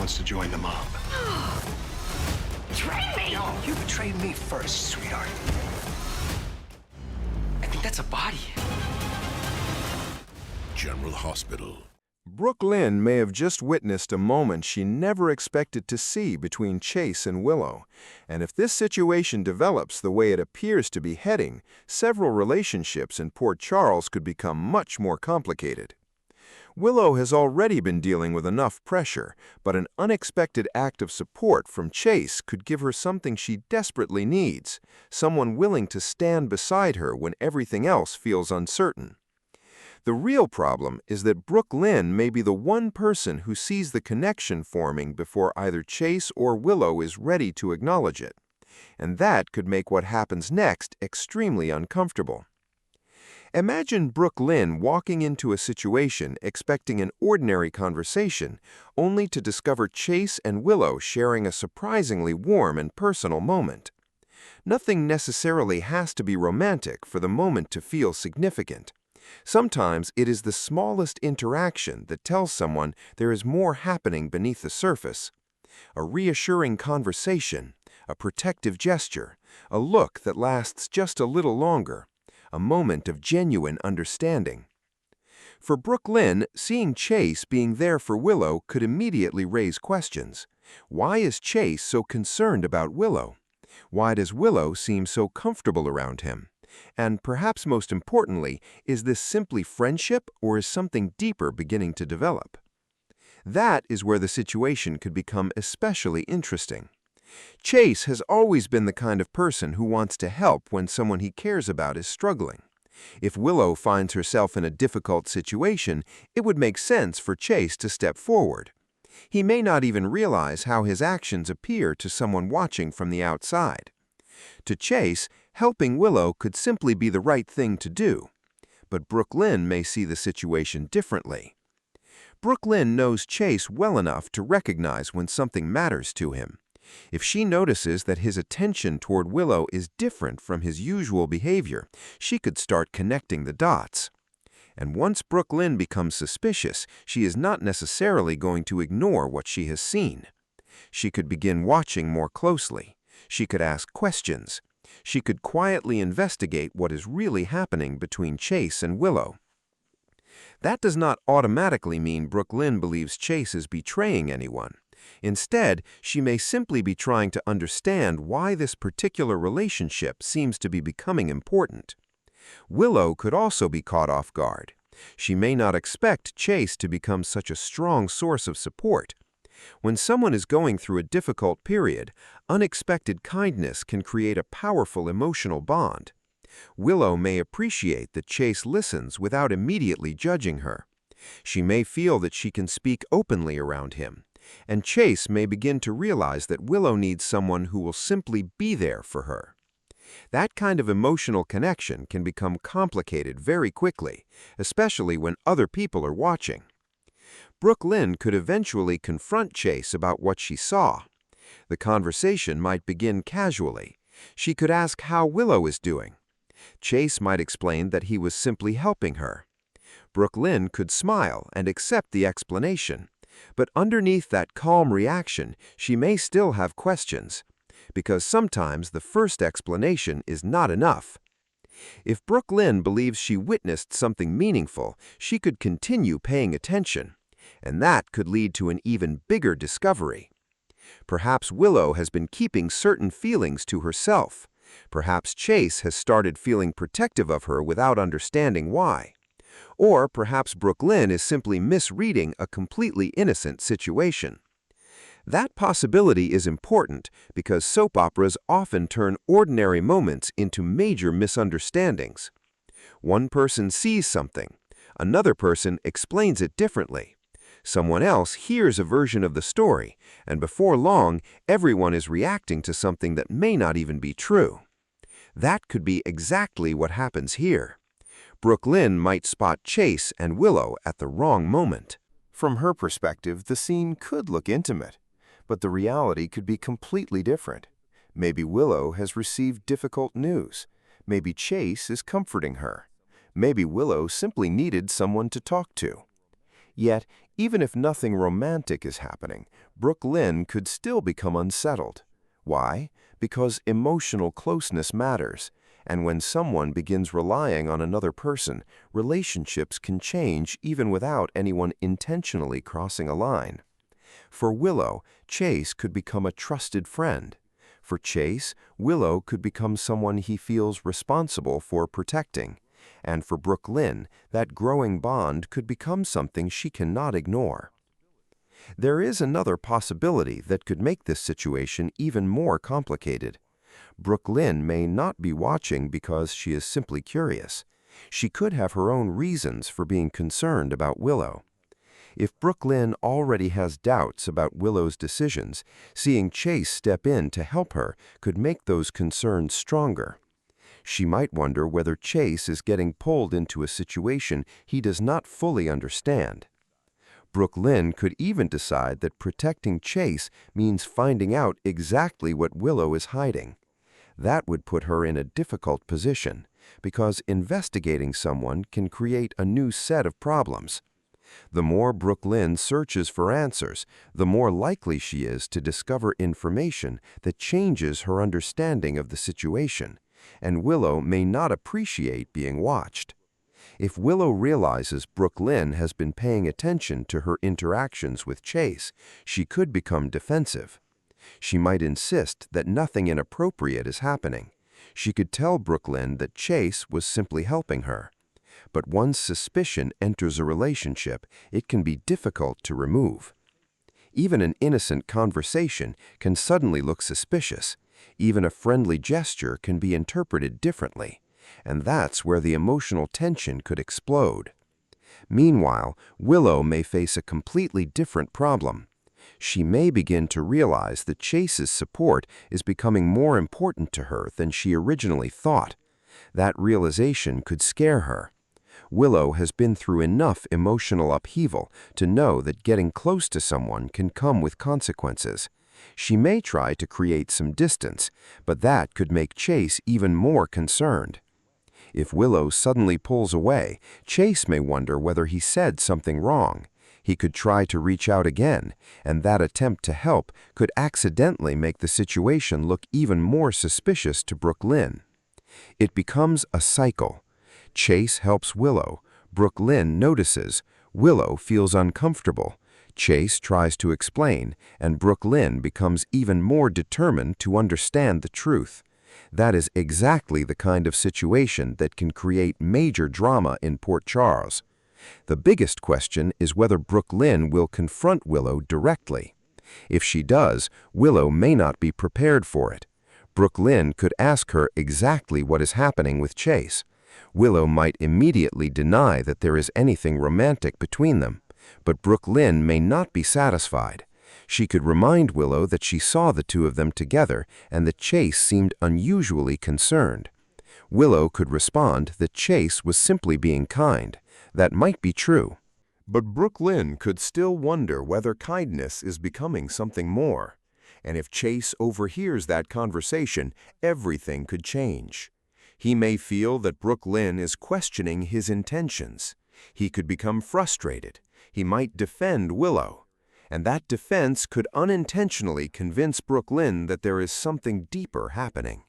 wants to join the mob. Betray me! No, you betrayed me first, sweetheart. I think that's a body. General Hospital. Brook Lynn may have just witnessed a moment she never expected to see between Chase and Willow, and if this situation develops the way it appears to be heading, several relationships in Port Charles could become much more complicated. Willow has already been dealing with enough pressure, but an unexpected act of support from Chase could give her something she desperately needs, someone willing to stand beside her when everything else feels uncertain. The real problem is that Brook Lynn may be the one person who sees the connection forming before either Chase or Willow is ready to acknowledge it, and that could make what happens next extremely uncomfortable. Imagine Brook Lynn walking into a situation expecting an ordinary conversation, only to discover Chase and Willow sharing a surprisingly warm and personal moment. Nothing necessarily has to be romantic for the moment to feel significant. Sometimes it is the smallest interaction that tells someone there is more happening beneath the surface. A reassuring conversation, a protective gesture, a look that lasts just a little longer, a moment of genuine understanding. For Brook Lynn, seeing Chase being there for Willow could immediately raise questions. Why is Chase so concerned about Willow? Why does Willow seem so comfortable around him? And perhaps most importantly, is this simply friendship or is something deeper beginning to develop? That is where the situation could become especially interesting. Chase has always been the kind of person who wants to help when someone he cares about is struggling. If Willow finds herself in a difficult situation, it would make sense for Chase to step forward. He may not even realize how his actions appear to someone watching from the outside. To Chase, helping Willow could simply be the right thing to do. But Brook Lynn may see the situation differently. Brook Lynn knows Chase well enough to recognize when something matters to him. If she notices that his attention toward Willow is different from his usual behavior, she could start connecting the dots. And once Brook Lynn becomes suspicious, she is not necessarily going to ignore what she has seen. She could begin watching more closely. She could ask questions. She could quietly investigate what is really happening between Chase and Willow. That does not automatically mean Brook Lynn believes Chase is betraying anyone. Instead, she may simply be trying to understand why this particular relationship seems to be becoming important. Willow could also be caught off guard. She may not expect Chase to become such a strong source of support. When someone is going through a difficult period, unexpected kindness can create a powerful emotional bond. Willow may appreciate that Chase listens without immediately judging her. She may feel that she can speak openly around him, and Chase may begin to realize that Willow needs someone who will simply be there for her. That kind of emotional connection can become complicated very quickly, especially when other people are watching. Brook Lynn could eventually confront Chase about what she saw. The conversation might begin casually. She could ask how Willow is doing. Chase might explain that he was simply helping her. Brook Lynn could smile and accept the explanation, but underneath that calm reaction, she may still have questions, because sometimes the first explanation is not enough. If Brook Lynn believes she witnessed something meaningful, she could continue paying attention, and that could lead to an even bigger discovery. Perhaps Willow has been keeping certain feelings to herself. Perhaps Chase has started feeling protective of her without understanding why. Or perhaps Brook Lynn is simply misreading a completely innocent situation. That possibility is important because soap operas often turn ordinary moments into major misunderstandings. One person sees something, another person explains it differently. Someone else hears a version of the story, and before long, everyone is reacting to something that may not even be true. That could be exactly what happens here. Brook Lynn might spot Chase and Willow at the wrong moment. From her perspective, the scene could look intimate, but the reality could be completely different. Maybe Willow has received difficult news. Maybe Chase is comforting her. Maybe Willow simply needed someone to talk to. Yet, even if nothing romantic is happening, Brook Lynn could still become unsettled. Why? Because emotional closeness matters, and when someone begins relying on another person, relationships can change even without anyone intentionally crossing a line. For Willow, Chase could become a trusted friend. For Chase, Willow could become someone he feels responsible for protecting. And for Brook Lynn, that growing bond could become something she cannot ignore. There is another possibility that could make this situation even more complicated. Brook Lynn may not be watching because she is simply curious. She could have her own reasons for being concerned about Willow. If Brook Lynn already has doubts about Willow's decisions, seeing Chase step in to help her could make those concerns stronger. She might wonder whether Chase is getting pulled into a situation he does not fully understand. Brook Lynn could even decide that protecting Chase means finding out exactly what Willow is hiding. That would put her in a difficult position, because investigating someone can create a new set of problems. The more Brook Lynn searches for answers, the more likely she is to discover information that changes her understanding of the situation, and Willow may not appreciate being watched. If Willow realizes Brook Lynn has been paying attention to her interactions with Chase, she could become defensive. She might insist that nothing inappropriate is happening. She could tell Brook Lynn that Chase was simply helping her. But once suspicion enters a relationship, it can be difficult to remove. Even an innocent conversation can suddenly look suspicious. Even a friendly gesture can be interpreted differently. And that's where the emotional tension could explode. Meanwhile, Willow may face a completely different problem. She may begin to realize that Chase's support is becoming more important to her than she originally thought. That realization could scare her. Willow has been through enough emotional upheaval to know that getting close to someone can come with consequences. She may try to create some distance, but that could make Chase even more concerned. If Willow suddenly pulls away, Chase may wonder whether he said something wrong. He could try to reach out again, and that attempt to help could accidentally make the situation look even more suspicious to Brook Lynn. It becomes a cycle. Chase helps Willow. Brook Lynn notices. Willow feels uncomfortable. Chase tries to explain, and Brook Lynn becomes even more determined to understand the truth. That is exactly the kind of situation that can create major drama in Port Charles. The biggest question is whether Brook Lynn will confront Willow directly. If she does, Willow may not be prepared for it. Brook Lynn could ask her exactly what is happening with Chase. Willow might immediately deny that there is anything romantic between them, but Brook Lynn may not be satisfied. She could remind Willow that she saw the two of them together and that Chase seemed unusually concerned. Willow could respond that Chase was simply being kind. That might be true. But Brook Lynn could still wonder whether kindness is becoming something more. And if Chase overhears that conversation, everything could change. He may feel that Brook Lynn is questioning his intentions. He could become frustrated. He might defend Willow. And that defense could unintentionally convince Brook Lynn that there is something deeper happening.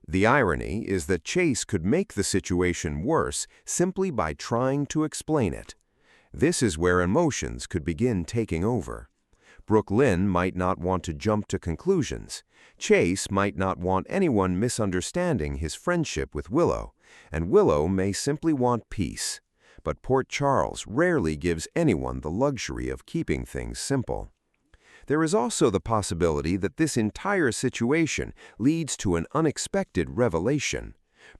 The irony is that Chase could make the situation worse simply by trying to explain it. This is where emotions could begin taking over. Brook Lynn might not want to jump to conclusions. Chase might not want anyone misunderstanding his friendship with Willow, and Willow may simply want peace. But Port Charles rarely gives anyone the luxury of keeping things simple. There is also the possibility that this entire situation leads to an unexpected revelation.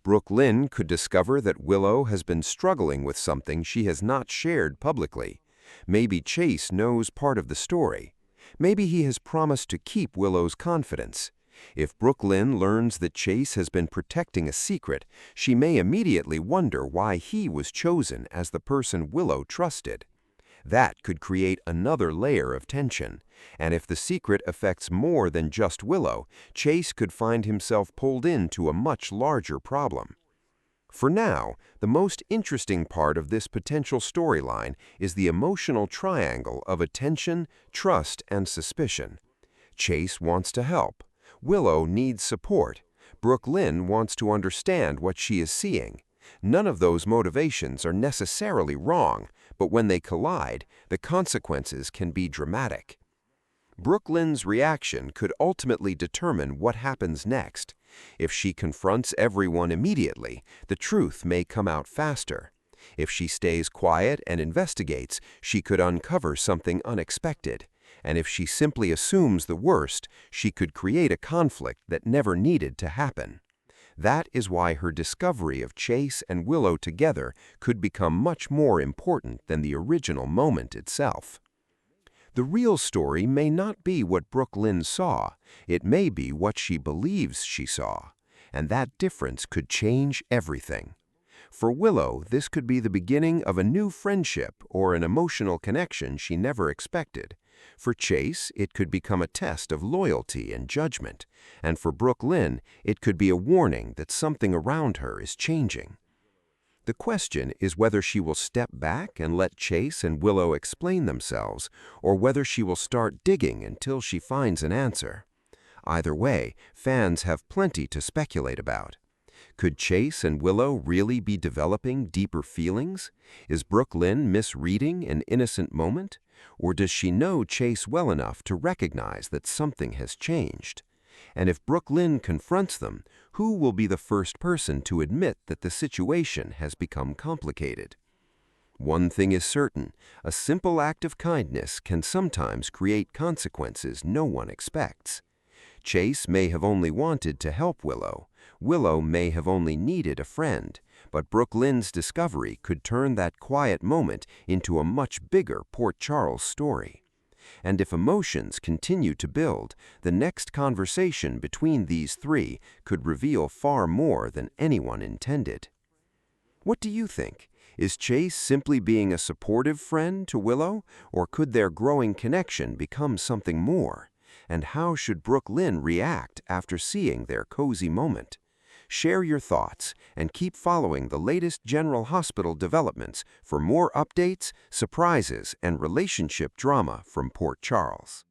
Brook Lynn could discover that Willow has been struggling with something she has not shared publicly. Maybe Chase knows part of the story. Maybe he has promised to keep Willow's confidence. If Brook Lynn learns that Chase has been protecting a secret, she may immediately wonder why he was chosen as the person Willow trusted. That could create another layer of tension. And if the secret affects more than just Willow, Chase could find himself pulled into a much larger problem. For now, the most interesting part of this potential storyline is the emotional triangle of attention, trust, and suspicion. Chase wants to help. Willow needs support. Brook Lynn wants to understand what she is seeing. None of those motivations are necessarily wrong, but when they collide, the consequences can be dramatic. Brook Lynn's reaction could ultimately determine what happens next. If she confronts everyone immediately, the truth may come out faster. If she stays quiet and investigates, she could uncover something unexpected. And if she simply assumes the worst, she could create a conflict that never needed to happen. That is why her discovery of Chase and Willow together could become much more important than the original moment itself. The real story may not be what Brook Lynn saw, it may be what she believes she saw, and that difference could change everything. For Willow, this could be the beginning of a new friendship or an emotional connection she never expected. For Chase, it could become a test of loyalty and judgment, and for Brook Lynn, it could be a warning that something around her is changing. The question is whether she will step back and let Chase and Willow explain themselves, or whether she will start digging until she finds an answer. Either way, fans have plenty to speculate about. Could Chase and Willow really be developing deeper feelings? Is Brook Lynn misreading an innocent moment? Or does she know Chase well enough to recognize that something has changed? And if Brook Lynn confronts them, who will be the first person to admit that the situation has become complicated? One thing is certain, a simple act of kindness can sometimes create consequences no one expects. Chase may have only wanted to help Willow. Willow may have only needed a friend, but Brook Lynn's discovery could turn that quiet moment into a much bigger Port Charles story. And if emotions continue to build, the next conversation between these three could reveal far more than anyone intended. What do you think? Is Chase simply being a supportive friend to Willow, or could their growing connection become something more? And how should Brook Lynn react after seeing their cozy moment? Share your thoughts and keep following the latest General Hospital developments for more updates, surprises, and relationship drama from Port Charles.